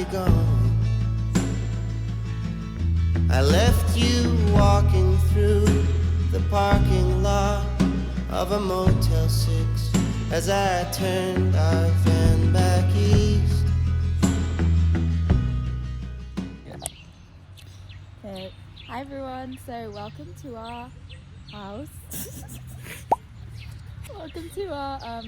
you gone? I left you walking through the parking lot of a Motel 6 as I turned our van back east. Okay, hi everyone. So welcome to our house. Welcome to our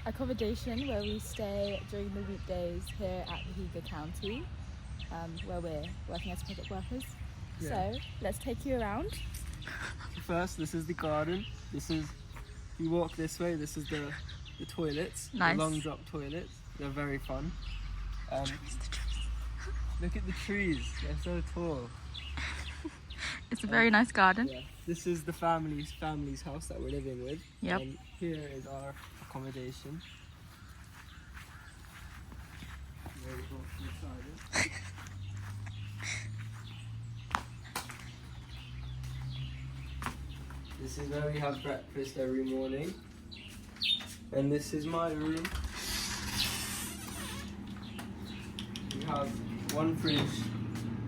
accommodation where we stay during the weekdays here at Kakamega County, where we're working as project workers. Yeah. So let's take you around. First, this is the garden. You walk this way, this is the toilets. Nice. The long drop toilets. They're very fun. Look at the trees, they're so tall. It's a very nice garden. Yeah. This is the family's house that we're living with. Yep. Here is our accommodation. This is where we have breakfast every morning. And this is my room. We have one fridge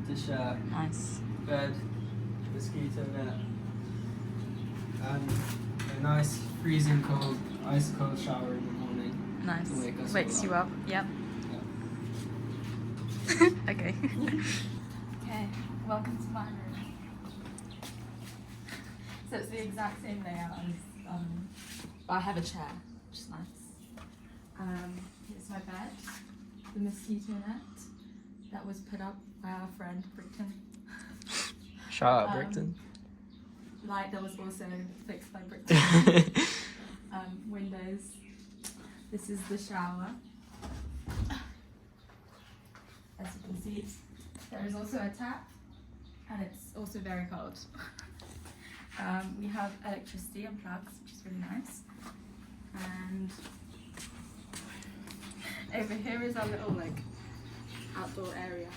to share. Nice. Bed, mosquito net, and a nice freezing cold, ice cold shower in the morning. Nice. To wake us Wakes all you up. Yep. Yeah. Okay. Okay. Welcome to my room. So it's the exact same layout as but I have a chair, which is nice. Here's my bed, the mosquito net that was put up by our friend Brickton. Shout out Brickton. Light that was also fixed by Brickton. Windows. This is the shower. As you can see, there is also a tap, and it's also very cold. We have electricity and plugs, which is really nice. And over here is our little outdoor area.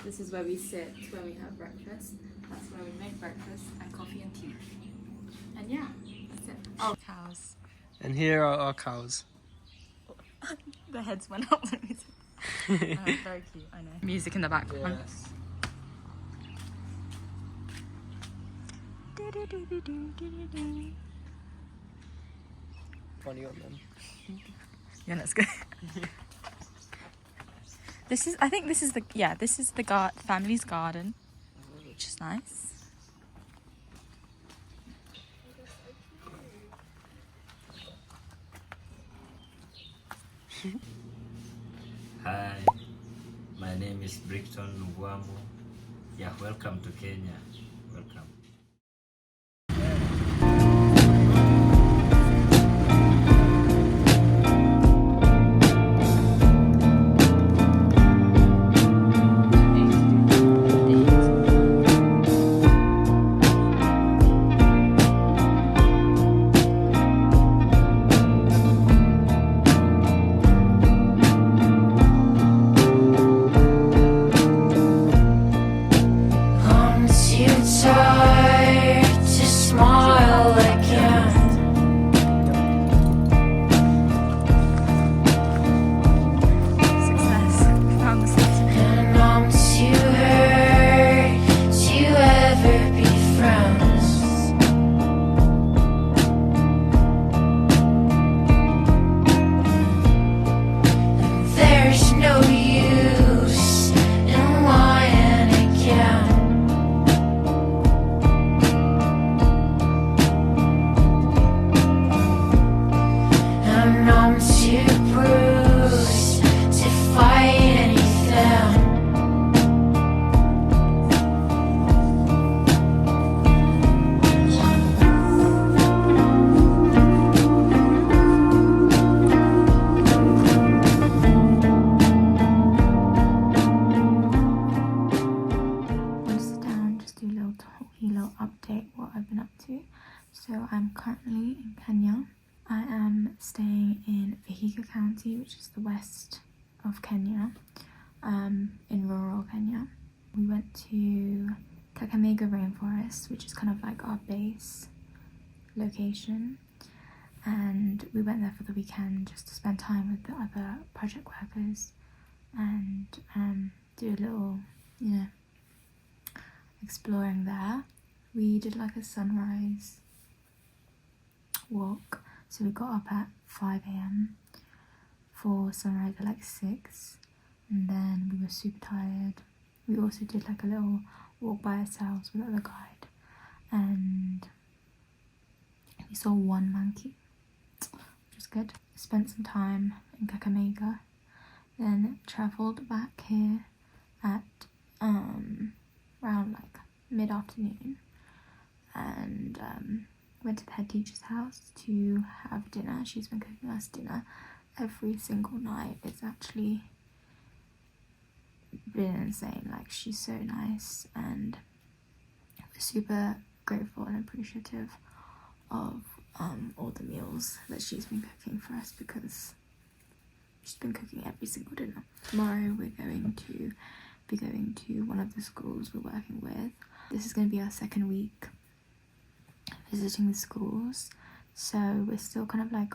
This is where we sit when we have breakfast. That's where we make breakfast and coffee and tea. And yeah, that's it. Oh, cows. And here are our cows. The heads went up when we said. Very cute, I know. Music in the background. Yes. Funny on them. Yeah, let's go. I think this is the family's garden, which is nice. Hi, my name is Brickton Lugwambo. Yeah, welcome to Kenya. Welcome. Update what I've been up to. So I'm currently in Kenya. I am staying in Kakamega County, which is the west of Kenya, in rural Kenya. We went to Kakamega Rainforest, which is kind of like our base location, and we went there for the weekend just to spend time with the other project workers and do a little, exploring there. We did like a sunrise walk, so we got up at 5 a.m. for sunrise at like 6, and then we were super tired. We also did like a little walk by ourselves without the guide, and we saw one monkey, which was good. Spent some time in Kakamega, then travelled back here at around like mid-afternoon, and went to the head teacher's house to have dinner. She's been cooking us dinner every single night. It's actually been insane. Like, she's so nice, and we're super grateful and appreciative of all the meals that she's been cooking for us, because she's been cooking every single dinner. Tomorrow we're going to be going to one of the schools we're working with. This is going to be our second week visiting the schools, so we're still kind of like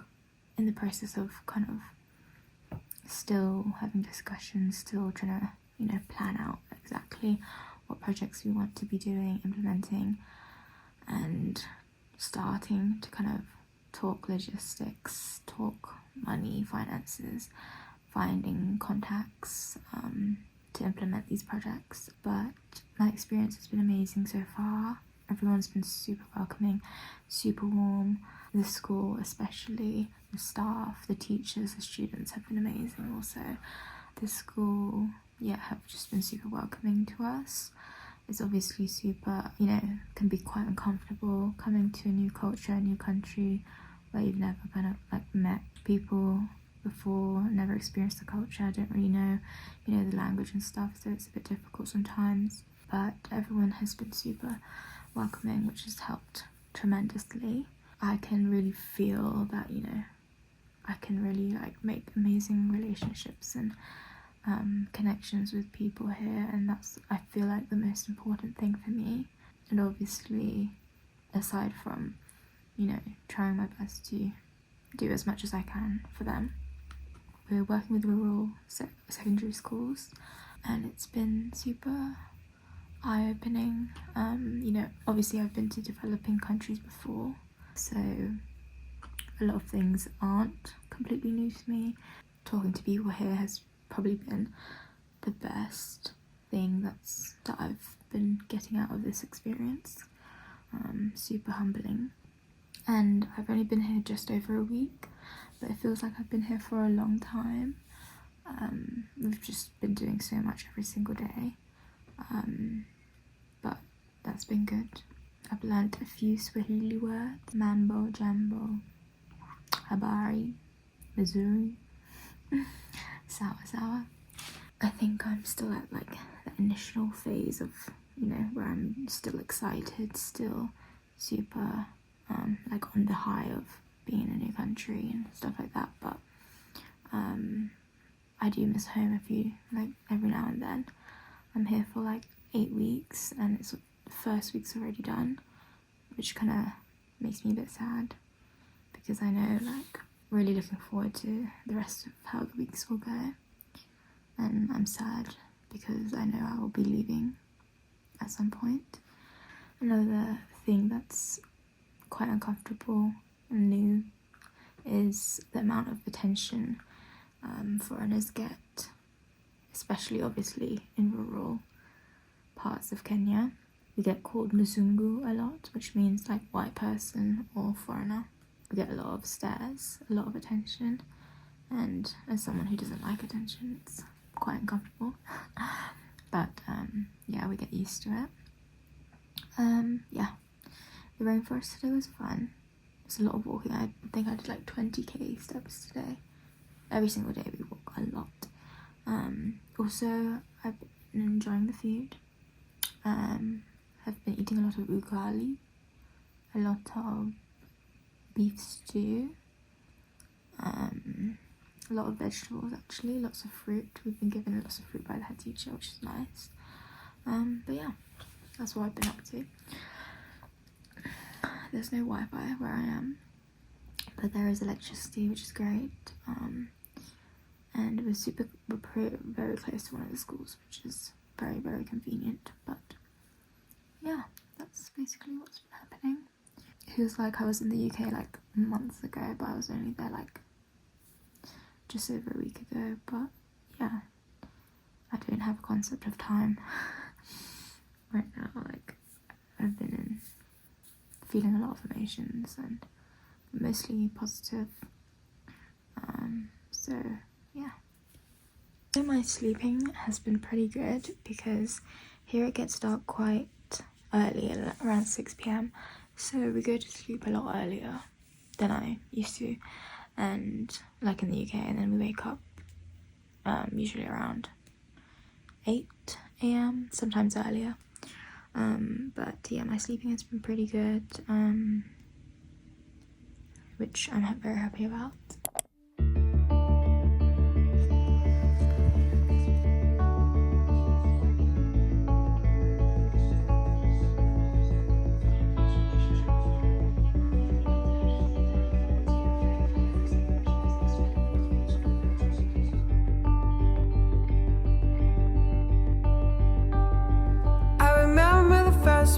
in the process of kind of still having discussions, still trying to plan out exactly what projects we want to be doing, implementing, and starting to kind of talk logistics, talk money, finances, finding contacts to implement these projects. But my experience has been amazing so far. Everyone's been super welcoming, super warm. The school, especially the staff, the teachers, the students have been amazing also. The school, have just been super welcoming to us. It's obviously super, can be quite uncomfortable coming to a new culture, a new country where you've never kind of like met people before, never experienced the culture, don't really know, the language and stuff, so it's a bit difficult sometimes. But everyone has been super welcoming, which has helped tremendously. I can really feel that, I can really like make amazing relationships and connections with people here, and that's, I feel like, the most important thing for me. And obviously, aside from trying my best to do as much as I can for them, we're working with rural secondary schools, and it's been super eye-opening. Obviously I've been to developing countries before, so a lot of things aren't completely new to me. Talking to people here has probably been the best thing that I've been getting out of this experience. Super humbling. And I've only been here just over a week, but it feels like I've been here for a long time. We've just been doing so much every single day, but that's been good. I've learned a few Swahili words: mambo, jambo, habari, Missouri, sawa sawa. I think I'm still at like the initial phase of, where I'm still excited, still super like on the high of being in a new country and stuff like that. But I do miss home every now and then. I'm here for like 8 weeks, and the first week's already done, which kind of makes me a bit sad, because I know, like, really looking forward to the rest of how the weeks will go. And I'm sad because I know I will be leaving at some point. Another thing that's quite uncomfortable and new is the amount of attention foreigners get, especially obviously in rural parts of Kenya. We get called Mzungu a lot, which means like white person or foreigner. We get a lot of stares, a lot of attention, and as someone who doesn't like attention, it's quite uncomfortable. But we get used to it. The rainforest today was fun. It's a lot of walking. I think I did like 20k steps today. Every single day we walk a lot. Also, I've been enjoying the food. I've been eating a lot of ugali, a lot of beef stew, a lot of vegetables actually, lots of fruit. We've been given lots of fruit by the head teacher, which is nice. But yeah, that's what I've been up to. There's no Wi-Fi where I am, but there is electricity, which is great. and we're very close to one of the schools, which is very, very convenient. But yeah, that's basically what's been happening. It feels like I was in the UK like months ago, but I was only there like just over a week ago. But yeah, I don't have a concept of time right now. Like, I've been feeling a lot of emotions and mostly positive. So yeah. So my sleeping has been pretty good because here it gets dark quite early, around 6 p.m. So we go to sleep a lot earlier than I used to, and like in the UK, and then we wake up usually around 8 a.m, sometimes earlier. But yeah, my sleeping has been pretty good, which I'm very happy about.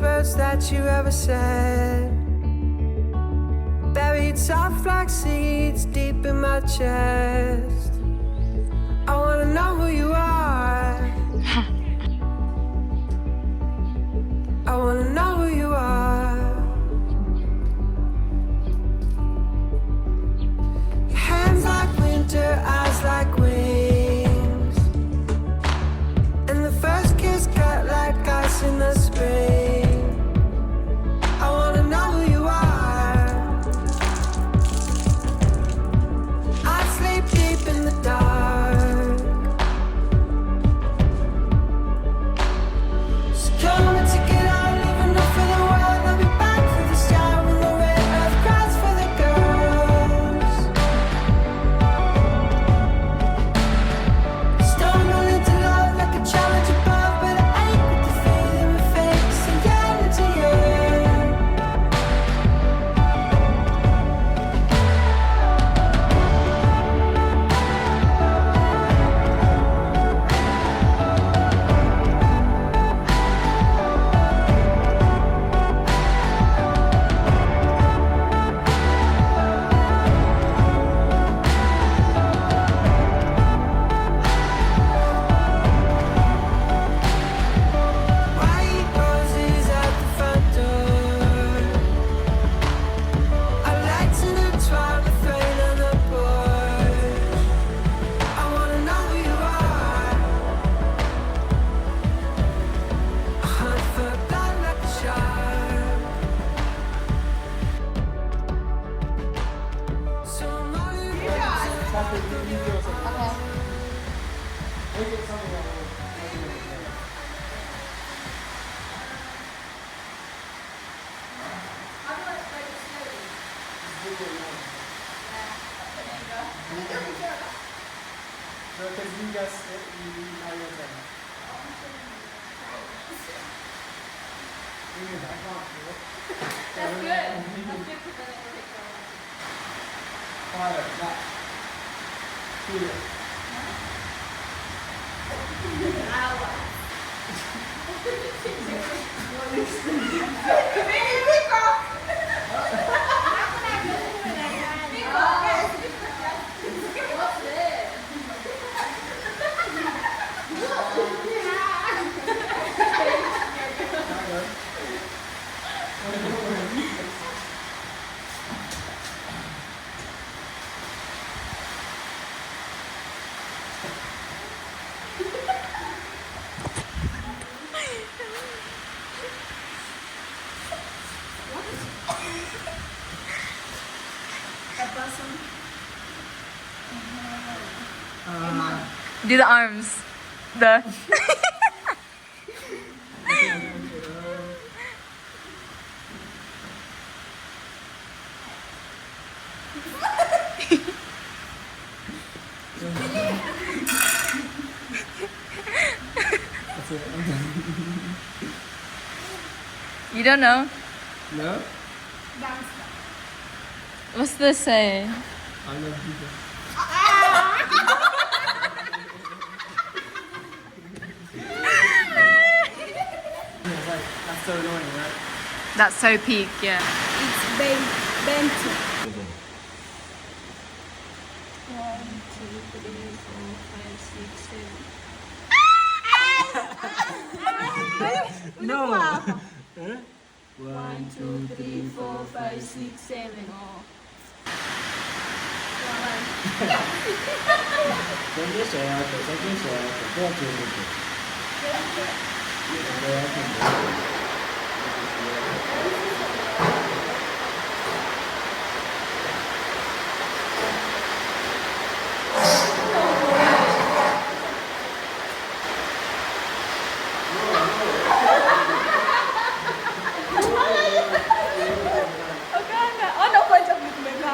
Words that you ever said, buried soft like seeds deep in my chest. I wanna know who you are. I wanna know who you are. Your hands like winter, eyes like wings, and the first kiss cut like ice in the spring. Do the arms. The You don't know? No? What's this say? I love people. so annoying, right? That's so peak, yeah. It's bent. 1, 2, 3, 4, 5, 6, 7. No. 1, 2, 3, 4, 5, 6, 7. Oh. Ano pa siya bigla?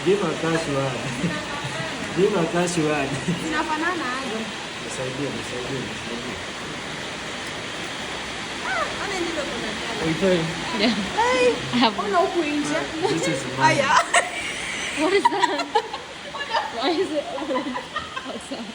Give a cash word. Give a cash word. Zinafanana aje? Nisaidie. Ana ndilo kuna tena. Uitoi. Ona huku nje. This is mine. Aya. What is that? Why is it orange outside?